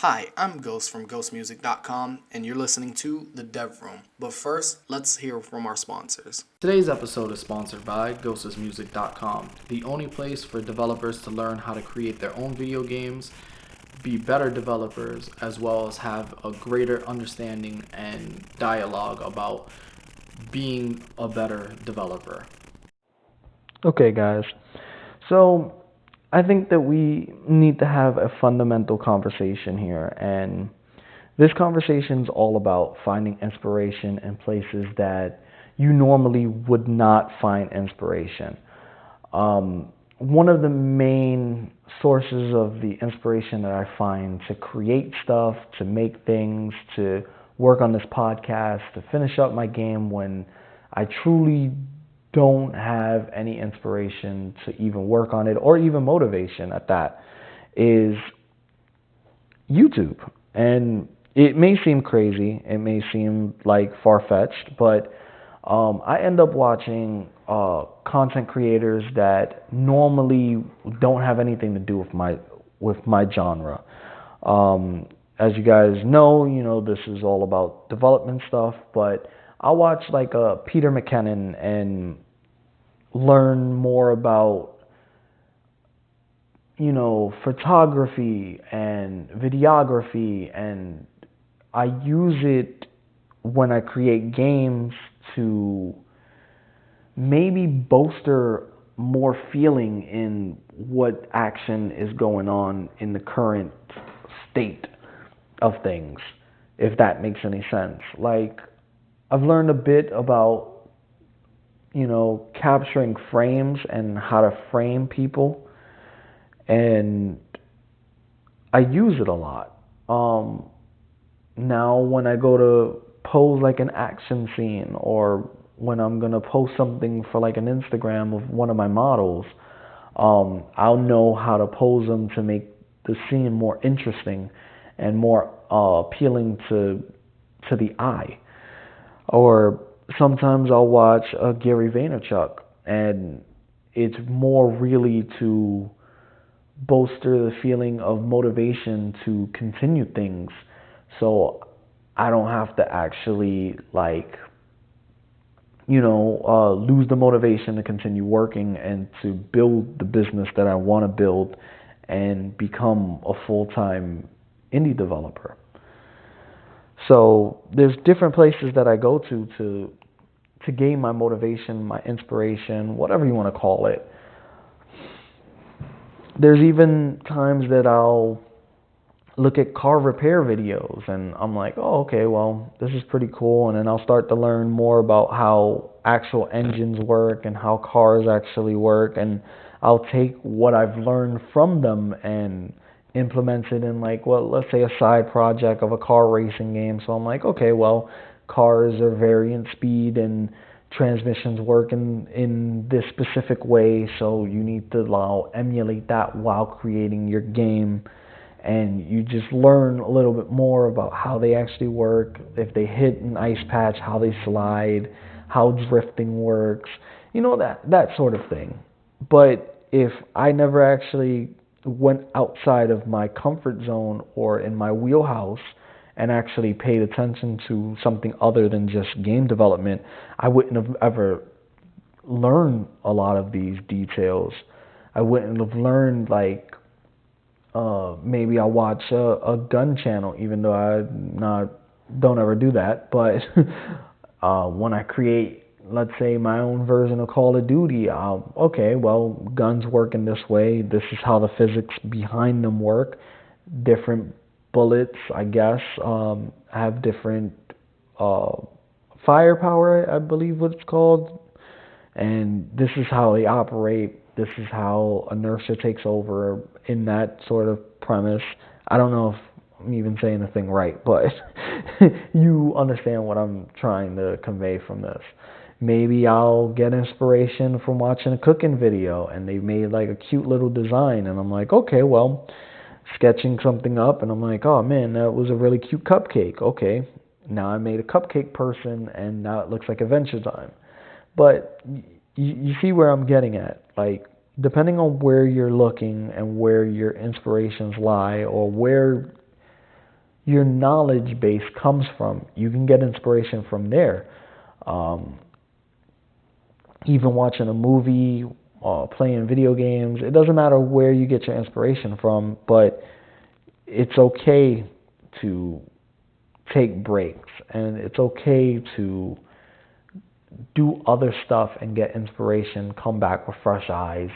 Hi, I'm Ghost from ghostmusic.com, and you're listening to The Dev Room. But first, let's hear from our sponsors. Today's episode is sponsored by ghostmusic.com, the only place for developers to learn how to create their own video games, be better developers, as well as have a greater understanding and dialogue about being a better developer. Okay, guys. So I think that we need to have a fundamental conversation here, and this conversation is all about finding inspiration in places that you normally would not find inspiration. One of the main sources of the inspiration that I find to create stuff, to make things, to work on this podcast, to finish up my game when I truly don't have any inspiration to even work on it or even motivation at that is YouTube. And it may seem crazy, it may seem like far fetched, but I end up watching content creators that normally don't have anything to do with my genre. As you guys know, this is all about development stuff, but I watch like Peter McKinnon and learn more about photography and videography, and I use it when I create games to maybe bolster more feeling in what action is going on in the current state of things, if that makes any sense. Like, I've learned a bit about, capturing frames and how to frame people, and I use it a lot. Now, when I go to pose like an action scene, or when I'm gonna post something for like an Instagram of one of my models, I'll know how to pose them to make the scene more interesting and more appealing to the eye. Or sometimes I'll watch Gary Vaynerchuk, and it's more really to bolster the feeling of motivation to continue things, so I don't have to actually lose the motivation to continue working and to build the business that I want to build and become a full-time indie developer. So there's different places that I go to gain my motivation, my inspiration, whatever you want to call it. There's even times that I'll look at car repair videos and I'm like, oh, okay, well, this is pretty cool. And then I'll start to learn more about how actual engines work and how cars actually work. And I'll take what I've learned from them and implement it in, like, well, let's say a side project of a car racing game. So I'm like, okay, well, cars are variant speed and transmissions work in this specific way. So you need to emulate that while creating your game, and you just learn a little bit more about how they actually work. If they hit an ice patch, how they slide, how drifting works, that sort of thing. But if I never actually went outside of my comfort zone or in my wheelhouse and actually paid attention to something other than just game development, I wouldn't have ever learned a lot of these details. I wouldn't have learned, like, maybe I'll watch a gun channel, even though don't ever do that. But when I create, let's say, my own version of Call of Duty, okay, well, guns work in this way. This is how the physics behind them work. Different bullets, I guess, have different uh, firepower, I believe what it's called. And this is how they operate. This is how inertia takes over in that sort of premise. I don't know if I'm even saying the thing right, but you understand what I'm trying to convey from this. Maybe I'll get inspiration from watching a cooking video and they made like a cute little design, and I'm like, okay, well, sketching something up, and I'm like, oh man, that was a really cute cupcake. Okay, now I made a cupcake person, and now it looks like Adventure Time. But you see where I'm getting at. Like, depending on where you're looking and where your inspirations lie, or where your knowledge base comes from. You can get inspiration from there. Um, Even watching a movie, playing video games, it doesn't matter where you get your inspiration from, but it's okay to take breaks, and it's okay to do other stuff and get inspiration, come back with fresh eyes,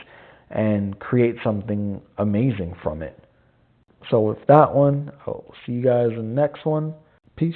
and create something amazing from it. So with that one, I'll see you guys in the next one. Peace.